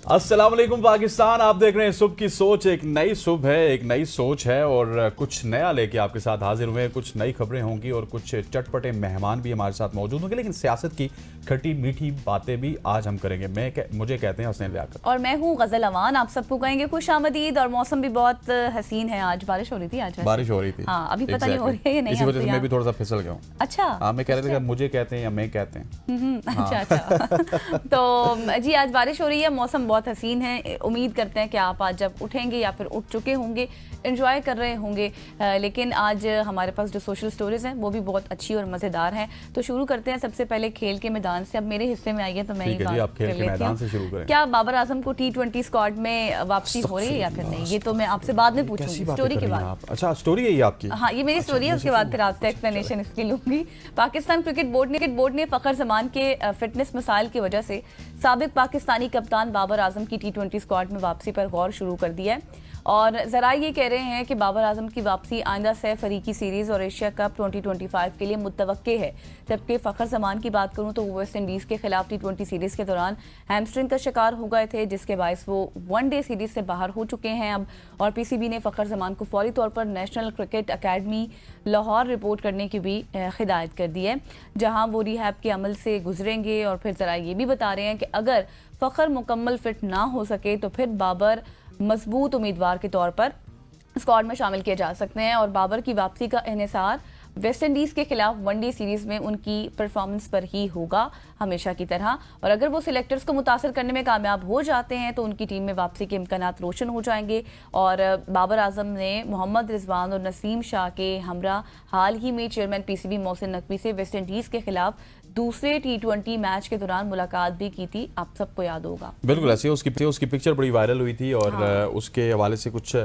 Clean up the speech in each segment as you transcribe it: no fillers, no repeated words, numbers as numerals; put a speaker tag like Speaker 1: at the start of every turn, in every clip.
Speaker 1: अस्सलाम वालेकुम पाकिस्तान, आप देख रहे हैं सुबह की सोच। एक नई सुबह है, एक नई सोच है और कुछ नया लेके आपके साथ हाजिर हुए हैं। कुछ नई खबरें होंगी और कुछ चटपटे मेहमान भी हमारे साथ मौजूद होंगे, लेकिन सियासत की खट्टी मीठी बातें भी आज हम करेंगे। मुझे कहते हैं हसनैन लियाकत
Speaker 2: और मैं हूँ गजल अमान। आप सबको कहेंगे खुश आमदीद। और मौसम भी बहुत हसीन है। आज बारिश हो रही थी। आज
Speaker 1: बारिश हो रही थी।
Speaker 2: हाँ, अभी पता नहीं हो रही है या नहीं।
Speaker 1: इसी वजह से मैं भी थोड़ा सा फिसल गया हूँ।
Speaker 2: अच्छा,
Speaker 1: हाँ, मैं कह रहे थे मुझे कहते हैं या मैं कहते हैं।
Speaker 2: अच्छा। तो जी आज बारिश हो रही है, मौसम बहुत हसीन है। उम्मीद करते हैं कि आप आज जब उठेंगे या फिर उठ चुके होंगे एंजॉय कर रहे होंगे। लेकिन आज हमारे पास जो सोशल स्टोरीज हैं वो भी बहुत अच्छी और मज़ेदार हैं। तो शुरू करते हैं सबसे पहले खेल के मैदान से। अब मेरे हिस्से में आइए तो मैं ही बात कर लेती हूँ। क्या बाबर आजम को T20 स्क्वाड में वापसी हो रही है या फिर नहीं, ये तो मैं आपसे बाद में पूछूंगी स्टोरी के बाद।
Speaker 1: अच्छा, स्टोरी है ये आपकी?
Speaker 2: हाँ, ये मेरी स्टोरी है, उसके बाद फिर आपसे एक्सप्लेनेशन इसकी लूंगी। पाकिस्तान क्रिकेट बोर्ड ने फ़खर जमान के फिटनेस मसाइल की वजह से साबिक पाकिस्तानी कप्तान बाबर आजम की T20 स्क्वाड में वापसी पर गौर शुरू कर दिया है। और ज़रा ये कह रहे हैं कि बाबर आजम की वापसी आइंदा सह फरीकी सीरीज़ और एशिया कप 2025 के लिए मुतवक्के है। जबकि फ़खर जमान की बात करूं तो वो वेस्ट इंडीज़ के खिलाफ T20 सीरीज़ के दौरान हैमस्ट्रिंग का शिकार हो गए थे, जिसके बायस वो वनडे सीरीज़ से बाहर हो चुके हैं अब। और PCB ने फ़खर जमान को फौरी तौर पर national cricket academy Lahore report करने की भी हिदायत कर दी है, जहाँ वो रिहैब के अमल से गुजरेंगे। और फिर ज़रा ये भी बता रहे हैं कि अगर फ़खर मुकम्मल फिट ना हो सके तो फिर बाबर मजबूत उम्मीदवार के तौर पर स्क्वाड में शामिल किए जा सकते हैं। और बाबर की वापसी का इन्हिसार वेस्ट इंडीज़ के खिलाफ वनडे सीरीज़ में उनकी परफॉर्मेंस पर ही होगा, हमेशा की तरह। और अगर वो सिलेक्टर्स को मुतासर करने में कामयाब हो जाते हैं तो उनकी टीम में वापसी के इम्कानात रोशन हो जाएंगे। और बाबर आजम ने मोहम्मद रिजवान और नसीम शाह के हमरा हाल ही में चेयरमैन PCB मोहसिन नकवी से वेस्ट इंडीज़ के खिलाफ दूसरे T20 मैच के दौरान मुलाकात भी की थी, आप सबको याद होगा।
Speaker 1: बिल्कुल ऐसे उसकी पिक्चर बड़ी वायरल हुई थी और उसके हवाले से कुछ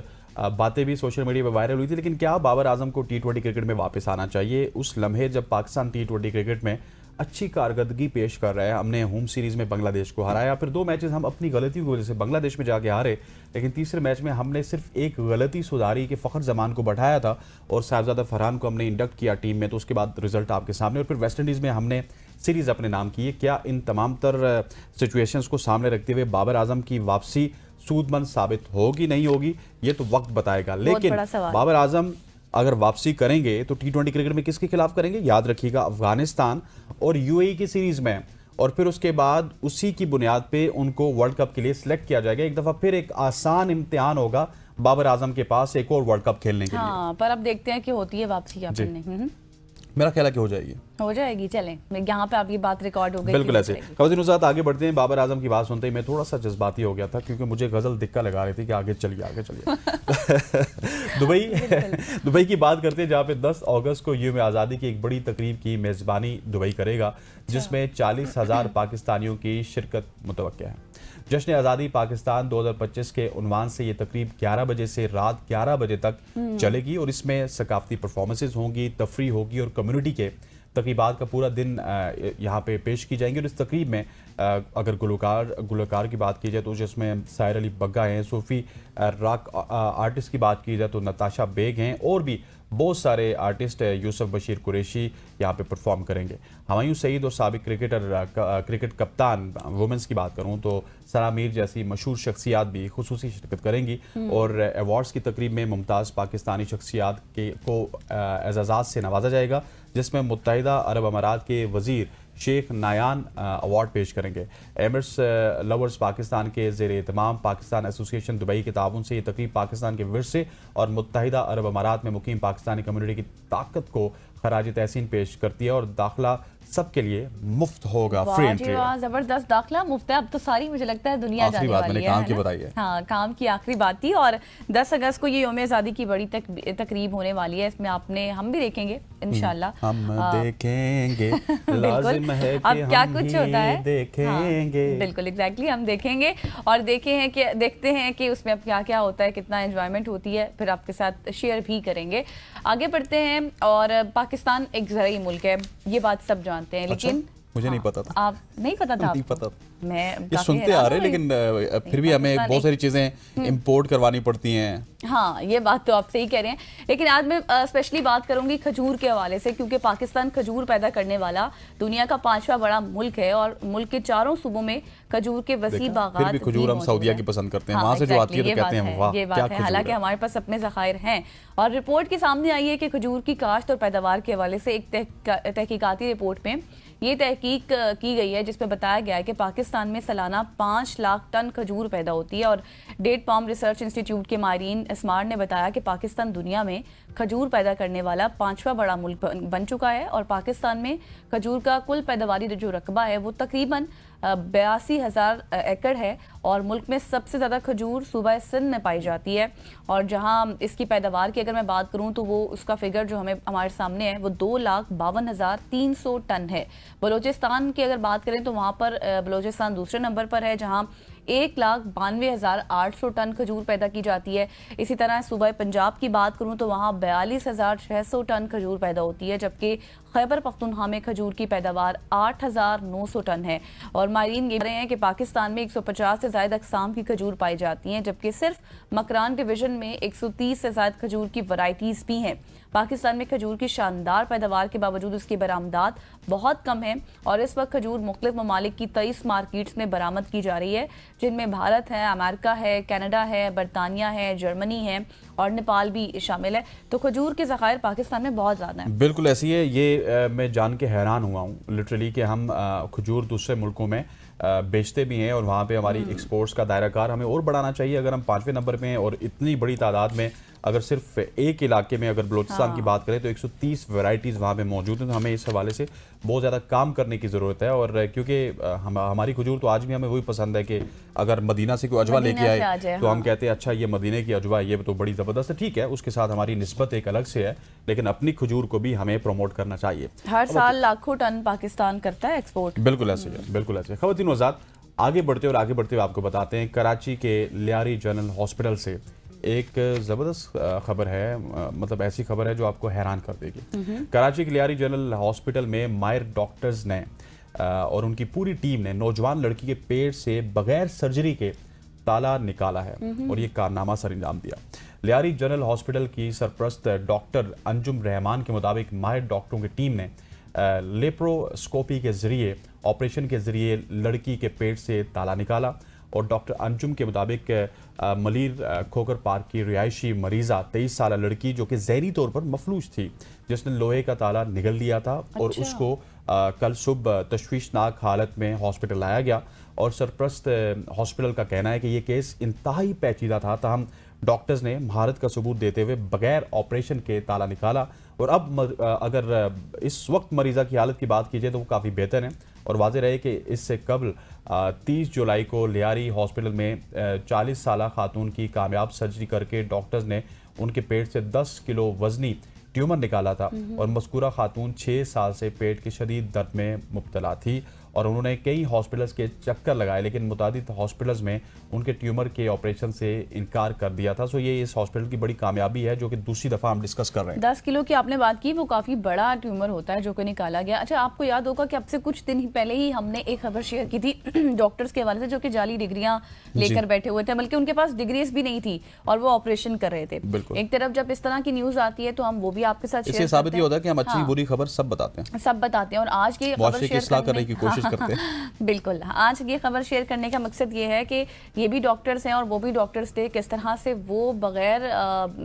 Speaker 1: बातें भी सोशल मीडिया पर वायरल हुई थी। लेकिन क्या बाबर आजम को T20 क्रिकेट में वापस आना चाहिए? उस लम्हे जब पाकिस्तान T20 क्रिकेट में अच्छी कारकर्दगी पेश कर रहा है, हमने होम सीरीज़ में बांग्लादेश को हराया, फिर 2 मैचेस हम अपनी गलतियों की वजह से बांग्लादेश में जाके हारे, लेकिन तीसरे मैच में हमने सिर्फ एक गलती सुधारी कि फ़खर जमान को बैठाया था और साहिबजादा फरहान को हमने इंडक्ट किया टीम में, तो उसके बाद रिजल्ट आपके सामने। और फिर वेस्ट इंडीज़ में हमने सीरीज़ अपने नाम की है। क्या इन तमाम तर सिचुएशंस को सामने रखते हुए बाबर आजम की वापसी सूदमंद साबित होगी नहीं होगी, ये तो वक्त बताएगा। लेकिन बाबर आजम अगर वापसी करेंगे तो T20 क्रिकेट में किसके खिलाफ करेंगे? याद रखिएगा, अफगानिस्तान और UAE की सीरीज में। और फिर उसके बाद उसी की बुनियाद पे उनको वर्ल्ड कप के लिए सिलेक्ट किया जाएगा। एक दफ़ा फिर एक आसान इम्तिहान होगा बाबर आजम के पास एक और वर्ल्ड कप खेलने के लिए।
Speaker 2: पर अब देखते हैं कि होती है वापसी या फिर नहीं।
Speaker 1: मेरा ख्याल है कि हो जाएगी।
Speaker 2: चलें, यहाँ पे आपकी बात रिकॉर्ड हो गई।
Speaker 1: बिल्कुल ऐसे। खवातीन साथ आगे बढ़ते हैं। बाबर आजम की बात सुनते ही मैं थोड़ा सा जज्बाती हो गया था, क्योंकि मुझे गजल दिक्कत लगा रही थी कि आगे चलिए। दुबई की बात करते हैं, जहाँ पे 10 अगस्त को यौम आज़ादी की एक बड़ी तकरीब की मेज़बानी दुबई करेगा, जिसमें 40,000 पाकिस्तानियों की शिरकत मुतवक्के है। जश्न आज़ादी पाकिस्तान 2025 के उन्वान से ये तकरीब 11 बजे से रात 11 बजे तक चलेगी और इसमें सकाफती परफॉर्मेंसेज होंगी, तफरी होगी और कम्युनिटी के तकरीबात का पूरा दिन यहाँ पे पेश की जाएंगी। और इस तकरीब में अगर गुलकार की बात की जाए तो जिसमें साहिर अली बग्गा हैं, सूफ़ी रॉक आर्टिस्ट की बात की जाए तो नताशा बेग हैं, और भी बहुत सारे आर्टिस्ट यूसुफ बशीर कुरैशी यहाँ पे परफॉर्म करेंगे। हुमायूं सईद और साबिक क्रिकेट कप्तान वुमेंस की बात करूँ तो सना मीर जैसी मशहूर शख्सियात भी खुसूसी शिरकत करेंगी। और अवार्ड्स की तकरीब में मुमताज़ पाकिस्तानी शख्सियात को एजाज़ात से नवाजा जाएगा, जिसमें मुत्तहिदा अरब अमारात के वज़ीर शेख नायान अवार्ड पेश करेंगे। एमिरेट्स लवर्स पाकिस्तान के ज़ेर एहतमाम पाकिस्तान एसोसिएशन दुबई के ताउन से ये तकरीब पाकिस्तान के विरसे और मुत्तहिदा अरब अमारात में मुकीम पाकिस्तानी कम्युनिटी की ताकत को खराज तहसीन पेश करती है। और दाखिला सबके लिए मुफ्त होगा, फ्री एंट्री।
Speaker 2: जबरदस्त, दाखिला मुफ्त है। अब तो सारी मुझे लगता है दुनिया जाने वाली है।
Speaker 1: काम की बताइए।
Speaker 2: हाँ, काम की आखिरी बात थी। और 10 अगस्त को ये यौम आज़ादी की बड़ी तकरीब होने वाली है। इसमें हम भी देखेंगे इंशाल्लाह।
Speaker 1: हम देखेंगे, लाजिम है कि
Speaker 2: अब क्या कुछ होता है
Speaker 1: देखेंगे।
Speaker 2: बिल्कुल एग्जैक्टली, हम देखेंगे और देखते हैं कि उसमें अब क्या क्या होता है, कितना एंजॉयमेंट होती है, फिर आपके साथ शेयर भी करेंगे। आगे बढ़ते हैं। और पाकिस्तान एक ज़राई मुल्क है, ये बात सब जानते हैं। लेकिन
Speaker 1: मुझे नहीं पता था।
Speaker 2: आप नहीं पता था?
Speaker 1: नहीं पता।
Speaker 2: मैं
Speaker 1: ये
Speaker 2: काफी
Speaker 1: सुनते आ
Speaker 2: हैरान
Speaker 1: रहे हैं,
Speaker 2: हूँ।
Speaker 1: लेकिन फिर भी हमें
Speaker 2: पाकिस्तान
Speaker 1: बहुत सारी चीजें इंपोर्ट करवानी पड़ती हैं।
Speaker 2: हाँ, ये बात तो आप सही कह रहे हैं, लेकिन आज मैं स्पेशली बात करूंगी खजूर के हवाले से, क्योंकि पाकिस्तान खजूर पैदा करने वाला दुनिया का 5वां बड़ा मुल्क है और मुल्क के चारों सूबों में खजूर के वसी
Speaker 1: देखा,
Speaker 2: बागात
Speaker 1: फिर भी खजूर हम सऊदिया की पसंद करते हैं।
Speaker 2: हाँ,
Speaker 1: वहां से जो आती है
Speaker 2: exactly,
Speaker 1: तो कहते हैं वाह
Speaker 2: ये
Speaker 1: क्या
Speaker 2: बात है।
Speaker 1: खजूर
Speaker 2: हालांकि
Speaker 1: है।
Speaker 2: हमारे पास अपने ज़खायर हैं और रिपोर्ट के सामने आई है कि खजूर की काश्त और पैदावार के हवाले से एक तहकीकाती रिपोर्ट में ये तहकीक की गई है, जिसमें बताया गया है कि पाकिस्तान में सालाना 5 लाख टन खजूर पैदा होती है। और डेट पाम रिसर्च इंस्टीट्यूट के माहिरीन स्मार्ट ने बताया कि पाकिस्तान दुनिया में खजूर पैदा करने वाला 5वां बड़ा मुल्क बन चुका है और पाकिस्तान में खजूर का कुल पैदावारी जो रकबा है वो तकरीबन 82,000 एकड़ है और मुल्क में सबसे ज़्यादा खजूर सूबा सिंध में पाई जाती है। और जहां इसकी पैदावार की अगर मैं बात करूं तो वो उसका फिगर जो हमारे सामने है वो 2,52,300 टन है। बलूचिस्तान की अगर बात करें तो वहां पर बलूचिस्तान दूसरे नंबर पर है, जहां 1,92,800 टन खजूर पैदा की जाती है। इसी तरह सूबा पंजाब की बात करूं तो वहां 42,600 टन खजूर पैदा होती है, जबकि खैबर पख्तूनख्वा में खजूर की पैदावार 8,900 टन है। और माहिरीन ये कह रहे हैं कि पाकिस्तान में 150 से ज़ायद अक़साम की खजूर पाई जाती हैं, जबकि सिर्फ मकरान डिवीज़न में 130 से ज़ायद खजूर की वैरायटीज़ भी हैं। पाकिस्तान में खजूर की शानदार पैदावार के बावजूद उसकी बरामदात बहुत कम है और इस वक्त खजूर मुख्तलिफ ममालिक की 23 मार्केट्स में बरामद की जा रही है, जिनमें भारत है, अमेरिका है, कनाडा है, बरतानिया है, जर्मनी है और नेपाल भी शामिल है। तो खजूर के ज़खायर पाकिस्तान में बहुत ज़्यादा हैं।
Speaker 1: बिल्कुल ऐसी है। ये मैं जान के हैरान हुआ हूँ लिटरली कि हम खजूर दूसरे मुल्कों में बेचते भी हैं और वहाँ पे हमारी एक्सपोर्ट्स का दायरा कार हमें और बढ़ाना चाहिए। अगर हम 5वें नंबर पे हैं और इतनी बड़ी तादाद में अगर सिर्फ एक इलाके में अगर बलूचिस्तान की बात करें तो 130 वैरायटीज़ वहाँ पे मौजूद हैं, तो हमें इस हवाले से बहुत ज़्यादा काम करने की ज़रूरत है। और क्योंकि हमारी खजूर तो आज भी हमें वही पसंद है कि अगर मदीना से कोई अजवा लेके आए तो हम कहते हैं अच्छा ये मदीने की अजवा ये तो बड़ी ज़बरदस्त है, ठीक है, उसके साथ हमारी निस्बत एक अलग से है, लेकिन अपनी खजूर को भी हमें प्रमोट करना चाहिए।
Speaker 2: हर साल लाखों टन पाकिस्तान करता है एक्सपोर्ट।
Speaker 1: बिल्कुल ऐसे है, बिल्कुल ऐसे। खवातीन व हज़रात, आगे बढ़ते हुए आपको बताते हैं कराची के लियारी जनरल हॉस्पिटल से एक ज़बरदस्त खबर है, मतलब ऐसी खबर है जो आपको हैरान कर देगी। कराची के लियारी जनरल हॉस्पिटल में माहिर डॉक्टर्स ने और उनकी पूरी टीम ने नौजवान लड़की के पेट से बगैर सर्जरी के ताला निकाला है और ये कारनामा सर अंजाम दिया। लियारी जनरल हॉस्पिटल की सरपरस्त डॉक्टर अंजुम रहमान के मुताबिक माहिर डॉक्टरों की टीम ने लेप्रोस्कोपी के जरिए ऑपरेशन के जरिए लड़की के पेट से ताला निकाला और डॉक्टर अंजुम के मुताबिक मलिर खोकर पार्क की रिहायशी मरीज़ा 23 साल लड़की जो कि जहरी तौर पर मफलूज थी, जिसने लोहे का ताला निगल लिया था और उसको कल सुबह तशवीशनाक हालत में हॉस्पिटल लाया गया। और सरपरस्त हॉस्पिटल का कहना है कि ये केस इंतहाई पेचीदा था, ताहम डॉक्टर्स ने महारत का सबूत देते हुए बगैर ऑपरेशन के ताला निकाला। और अब अगर इस वक्त मरीज़ा की हालत की बात की जाए तो वो काफ़ी बेहतर है और वाज़ेह रहे कि इससे कबल 30 जुलाई को लियारी हॉस्पिटल में 40 साल खातून की कामयाब सर्जरी करके डॉक्टर्स ने उनके पेट से 10 किलो वजनी ट्यूमर निकाला था और मज़कूरा खातून 6 साल से पेट की शदीद दर्द में मुब्तला थी और उन्होंने कई हॉस्पिटल्स के चक्कर लगाए, लेकिन मुतादिद हॉस्पिटल्स में उनके ट्यूमर के ऑपरेशन से इनकार कर दिया था। सो ये इस हॉस्पिटल की बड़ी कामयाबी है जो कि दूसरी दफ़ा हम डिस्कस कर रहे हैं।
Speaker 2: 10 किलो की आपने बात की, वो काफ़ी बड़ा ट्यूमर होता है जो कि निकाला गया। अच्छा, आपको याद होगा कि अब से कुछ दिन पहले ही हमने एक खबर शेयर की थी डॉक्टर्स के हवाले से जो कि जाली डिग्रियां लेकर बैठे हुए थे, बल्कि उनके पास डिग्रीज भी नहीं थी और वो ऑपरेशन कर रहे थे। एक तरफ जब इस तरह की न्यूज़ आती है तो हम वो भी आपके साथ शेयर
Speaker 1: साबित होता है कि हम अच्छी बुरी खबर सब बताते हैं।
Speaker 2: और आज की खबर शेयर
Speaker 1: करने की कोशिश करते हैं।
Speaker 2: बिल्कुल, आज ये खबर शेयर करने का मकसद ये है कि ये भी डॉक्टर्स हैं और वो भी डॉक्टर्स थे, किस तरह से वो बगैर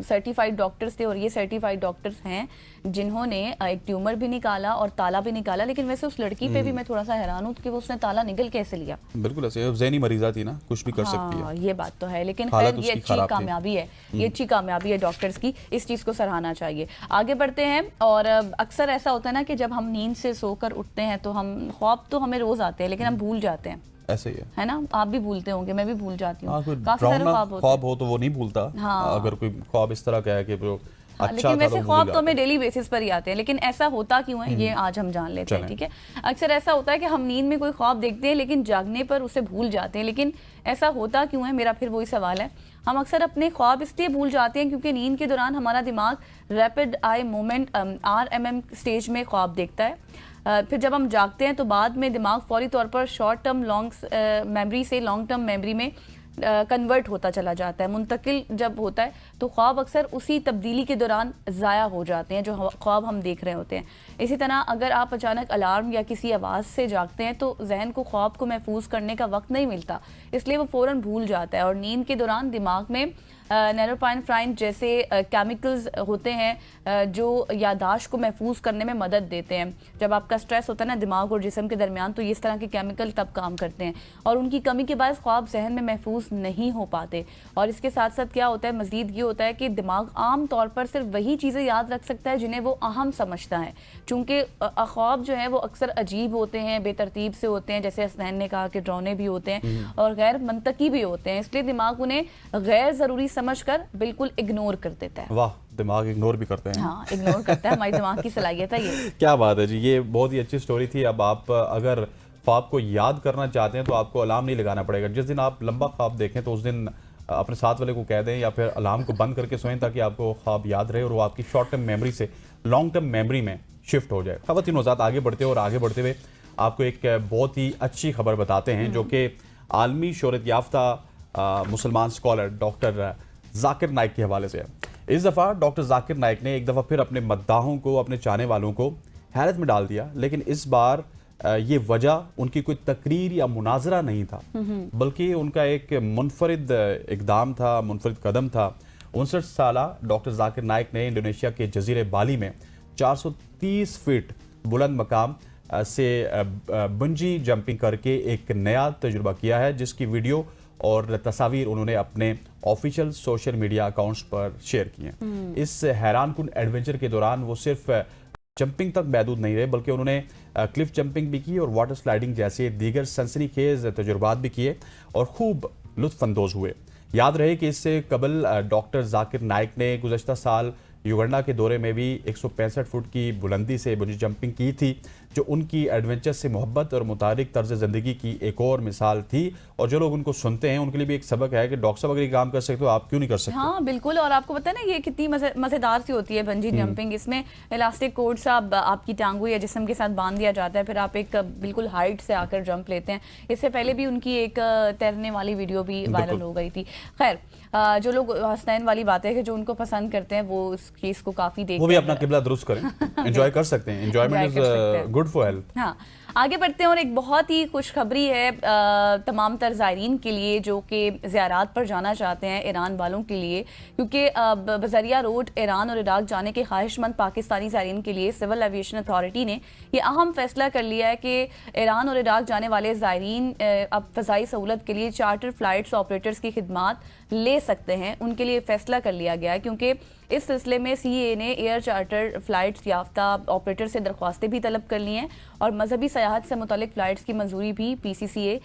Speaker 2: सर्टिफाइड डॉक्टर्स थे और ये सर्टिफाइड डॉक्टर्स हैं जिन्होंने एक ट्यूमर भी निकाला और ताला भी निकाला। लेकिन वैसे उस लड़की पे भी मैं थोड़ा सा हैरान हूँ कि वो उसने ताला निगल कैसे लिया।
Speaker 1: बिल्कुल ऐसे, ज़हनी मरीज़ा थी ना, कुछ भी कर सकती है।
Speaker 2: ये बात तो है, लेकिन खैर ये अच्छी कामयाबी है, ये अच्छी कामयाबी है डॉक्टर्स की, इस चीज़ को सराहना चाहिए। आगे बढ़ते हैं। और अक्सर ऐसा होता है ना कि जब हम नींद से सोकर उठते हैं तो हम ख्वाब तो हमें रोज आते हैं लेकिन हम भूल जाते हैं।
Speaker 1: ऐसे ही
Speaker 2: है ना, आप भी भूलते होंगे, मैं भी भूल जाती हूँ।
Speaker 1: काफी सारे ख्वाब हो तो वो नहीं भूलता। अगर कोई ख्वाब इस तरह का है कि वो अच्छा,
Speaker 2: लेकिन वैसे ख्वाब तो हमें डेली बेसिस पर ही आते हैं, लेकिन ऐसा होता क्यों है ये आज हम जान लेते हैं। ठीक है, अक्सर ऐसा होता है कि हम नींद में कोई ख्वाब देखते हैं लेकिन जागने पर उसे भूल जाते हैं, लेकिन ऐसा होता क्यों है, मेरा फिर वही सवाल है। हम अक्सर अपने ख्वाब इसलिए भूल जाते हैं क्योंकि नींद के दौरान हमारा दिमाग rapid eye movement RMM stage में ख्वाब देखता है। फिर जब हम जागते हैं तो बाद में दिमाग फौरी तौर पर शॉर्ट टर्म मेमोरी से लॉन्ग टर्म मेमोरी में कन्वर्ट होता चला जाता है, मुंतकिल जब होता है तो ख्वाब अक्सर उसी तब्दीली के दौरान ज़ाया हो जाते हैं जो ख्वाब हम देख रहे होते हैं। इसी तरह अगर आप अचानक अलार्म या किसी आवाज़ से जागते हैं तो जहन को ख्वाब को महफूज करने का वक्त नहीं मिलता, इसलिए वो फ़ौरन भूल जाता है। और नींद के दौरान दिमाग में नोरोपेनेफ्राइन जैसे केमिकल्स होते हैं जो याददाश्त को महफूज करने में मदद देते हैं। जब आपका स्ट्रेस होता है ना दिमाग और जिस्म के दरमियान, तो इस तरह के केमिकल तब काम करते हैं और उनकी कमी के बाद ख्वाब जहन में महफूज नहीं हो पाते। और इसके साथ साथ क्या होता है, मज़ीद ये होता है कि दिमाग आम तौर पर सिर्फ वही चीज़ें याद रख सकता है जिन्हें वो अहम समझता है। चूँकि ख्वाब जो है वो अक्सर अजीब होते हैं, बेतरतीब से होते हैं, जैसे हसनैन ने कहा कि डरावने भी होते हैं और गैर मंतकी भी होते हैं, इसलिए दिमाग उन्हें गैर ज़रूरी समझकर बिल्कुल इग्नोर कर देता है।
Speaker 1: वाह, दिमाग इग्नोर भी करते हैं।
Speaker 2: हाँ, इग्नोर करता है, हमारी दिमाग की सलाहियत है ये।
Speaker 1: क्या बात है जी, ये बहुत ही अच्छी स्टोरी थी। अब आप अगर ख्वाब को याद करना चाहते हैं तो आपको अलार्म नहीं लगाना पड़ेगा। जिस दिन आप लंबा ख्वाब देखें तो उस दिन अपने साथ वाले को कह दें या फिर अलार्म को बंद करके सोएं ताकि आपको ख्वाब याद रहे और वो आपकी शॉर्ट टर्म मेमोरी से लॉन्ग टर्म मेमोरी में शिफ्ट हो जाए। ख़वातीन हज़रात, आगे बढ़ते हैं और आगे बढ़ते हुए आपको एक बहुत ही अच्छी खबर बताते हैं जो कि आलमी शोहरत याफ्ता मुसलमान स्कॉलर डॉक्टर जाकिर नाइक के हवाले से है। इस दफ़ा डॉक्टर जाकिर नाइक ने एक दफ़ा फिर अपने मद्दाहों को, अपने चाहने वालों को हैरत में डाल दिया, लेकिन इस बार ये वजह उनकी कोई तकरीर या मुनाजरा नहीं था, बल्कि उनका एक मुनफरिद इक़दाम था, मुनफरिद कदम था। 59 साला डॉक्टर जाकिर नाइक ने इंडोनेशिया के जजीरे बाली में 430 फीट बुलंद मकाम से बंजी जंपिंग करके एक नया तजुर्बा किया है, जिसकी वीडियो और तस्वीर उन्होंने अपने ऑफिशियल सोशल मीडिया अकाउंट्स पर शेयर की हैं। इस हैरानकुन एडवेंचर के दौरान वो सिर्फ जंपिंग तक महदूद नहीं रहे, बल्कि उन्होंने क्लिफ जंपिंग भी की और वाटर स्लाइडिंग जैसे दीगर सनसनीखेज तजुर्बात भी किए और खूब लुत्फानंदोज हुए। याद रहे कि इससे कबल डॉक्टर जाकिर नाइक ने गुज़श्ता साल युगांडा के दौरे में भी 165 फुट की बुलंदी से बंजी जंपिंग की थी, जो उनकी एडवेंचर से मोहब्बत और मुतारिक तर्ज ज़िंदगी की एक और मिसाल थी। और जो लोग उनको सुनते हैं उनके लिए भी एक सबक है कि डॉक्टर साहब अगर ये काम कर सकते हो आप क्यों नहीं कर सकते।
Speaker 2: हाँ बिल्कुल, और आपको पता है ना ये कितनी मज़ेदार सी होती है बंजी जंपिंग। इसमें इलास्टिक कोड सा आपकी टांगों या जिस्म के साथ बांध दिया जाता है, फिर आप एक बिल्कुल हाइट से आकर जंप लेते हैं। इससे पहले भी उनकी एक तैरने वाली वीडियो भी वायरल हो गई थी। खैर, जो लोग हसनैन वाली बात है कि जो उनको पसंद करते हैं वो इस चीज़ को काफ़ी देखते हैं,
Speaker 1: वो भी अपना किबला दुरुस्त करें, एंजॉय कर सकते हैं। Enjoyment is good for health.
Speaker 2: हाँ, आगे बढ़ते हैं और एक बहुत ही खुशखबरी है तमाम तर ज़ायरीन के लिए जो कि ज़ियारात पर जाना चाहते हैं, ईरान वालों के लिए, क्योंकि बज़रिया रोड ईरान और इराक जाने के ख्वाहिशमंद पाकिस्तानी ज़ायरीन के लिए सिविल एविएशन अथॉरिटी ने यह अहम फैसला कर लिया है कि ईरान और इराक जाने वाले ज़ायरीन अब फ़ज़ाई सहूलत के लिए चार्टर फ़्लाइट्स ऑपरेटर्स की खिदमात ले सकते हैं। उनके लिए फैसला कर लिया गया है क्योंकि इस सिलसिले में CAA ने एयर चार्टर फ़्लाइट्स याफ्ता ऑपरेटर से दरख्वास्तें भी तलब कर ली हैं और मजहबी सयाहत से मुतालिक फ़्लाइट्स की मंजूरी भी PCCA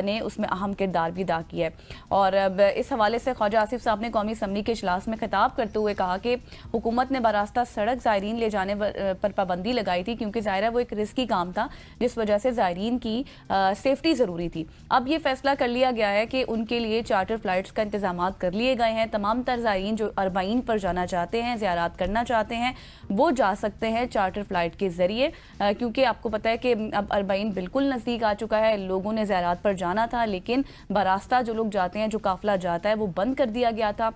Speaker 2: ने उसमें अहम किरदार भी अदा किया है। और इस हवाले से ख्वाजा आसिफ साहब ने कौमी असम्बली के इजलास में खिताब करते हुए कहा कि हुकूमत ने बरास्ता सड़क ज़ायरीन ले जाने पर पाबंदी लगाई थी क्योंकि ज़ाहिर है वो एक रिस्की काम था, जिस वजह से ज़ायरीन की सेफ्टी ज़रूरी थी। अब ये फैसला कर लिया गया है कि उनके लिए चार्टर फ़्लाइट्स का इंतजाम कर लिए गए हैं। तमाम तर ज़ायरीन जो अरबाइन पर जाना चाहते हैं, ज़ियारात करना चाहते हैं, वो जा सकते हैं चार्टर फ़्लाइट के ज़रिए, क्योंकि आपको पता है कि अब अरबाइन बिल्कुल नज़दीक आ चुका है। लोगों ने ज़ियारात पर जाना था, लेकिन बरास्ता जो लोग जाते हैं, जो काफ़िला जाता है, वो बंद कर दिया गया था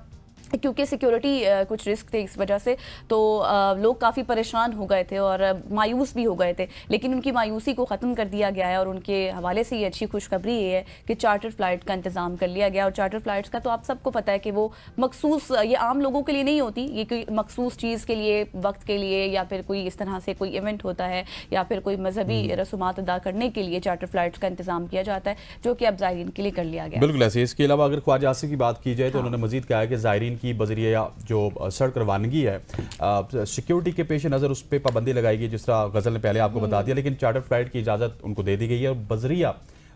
Speaker 2: क्योंकि सिक्योरिटी कुछ रिस्क थे इस वजह से। तो लोग काफ़ी परेशान हो गए थे और मायूस भी हो गए थे, लेकिन उनकी मायूसी को ख़त्म कर दिया गया है। और उनके हवाले से ये अच्छी खुशखबरी ये है कि चार्टर फ़्लाइट का इंतज़ाम कर लिया गया। और चार्टर फ़्लाइट्स का तो आप सबको पता है कि वो मखसूस, ये आम लोगों के लिए नहीं होती, ये कोई मखसूस चीज़ के लिए, वक्त के लिए, या फिर कोई इस तरह से कोई इवेंट होता है या फिर कोई मजहबी रसूमात अदा करने के लिए चार्टर फ़्लाइट्स का इंतज़ाम किया जाता है, जो कि अब ज़ायरीन के लिए कर लिया गया।
Speaker 1: बिल्कुल ऐसे। इसके अलावा अगर ख्वाजा आसिफ की बात की जाए तो उन्होंने मजीद कहा है कि ज़ायरीन की बजरिया जो सड़क रवानगी है, सिक्योरिटी के पेश नज़र उस पर पाबंदी लगाई गई, जिस तरह गज़ल ने पहले आपको बता दिया, लेकिन चार्टर फ्लाइट की इजाज़त उनको दे दी गई है। और बजरिया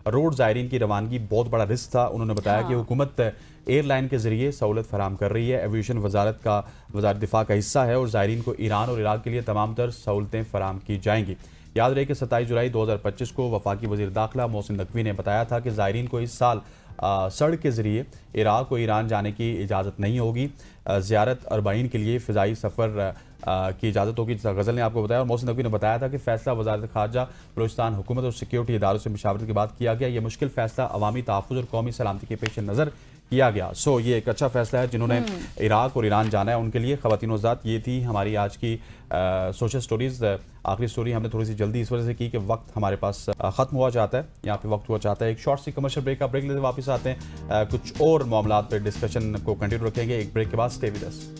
Speaker 1: रोड ज़ायरीन की रवानगी बहुत बड़ा रिस्क था। उन्होंने बताया कि हुकूमत एयरलाइन के जरिए सहूलत फराम कर रही है। एविएशन वजारत दिफा का हिस्सा है और ज़ायरीन को ईरान और इराक के लिए तमाम तर सहूलतें फराम की जाएंगी। याद रहे कि 27 जुलाई 2025 को वफाकी वज़ीर दाखिला मोहसिन नकवी ने बताया था कि ज़ायरीन को इस साल सड़क के ज़रिए इराक़ और ईरान जाने की इजाज़त नहीं होगी। ज़ियारत अरबाइन के लिए फ़िज़ाई सफ़र की इजाज़त होगी। गज़ल ने आपको बताया और मोहसिन नकवी ने बताया था कि फ़ैसला वज़ारत ख़ारजा बलूचिस्तान हुकूमत और सिक्योरिटी इदारों से मशावरत के बाद किया गया। ये मुश्किल फ़ैसला अवामी तहफ़्फ़ुज़ और कौमी सलामती के पेश नज़र किया गया। सो ये एक अच्छा फैसला है। जिन्होंने इराक़ और ईरान जाना है उनके लिए ख़वातीन हज़रात, ये थी हमारी आज की सोशल स्टोरीज़। आखिरी स्टोरी हमने थोड़ी सी जल्दी इस वजह से की कि वक्त हमारे पास ख़त्म हुआ चाहता है, यहाँ पे वक्त हुआ चाहता है। एक शॉर्ट सी कमर्शियल ब्रेक का ब्रेक लेते वापस आते हैं, कुछ और मामलात पर डिस्कशन को कंटिन्यू रखेंगे एक ब्रेक के बाद। Stay with us.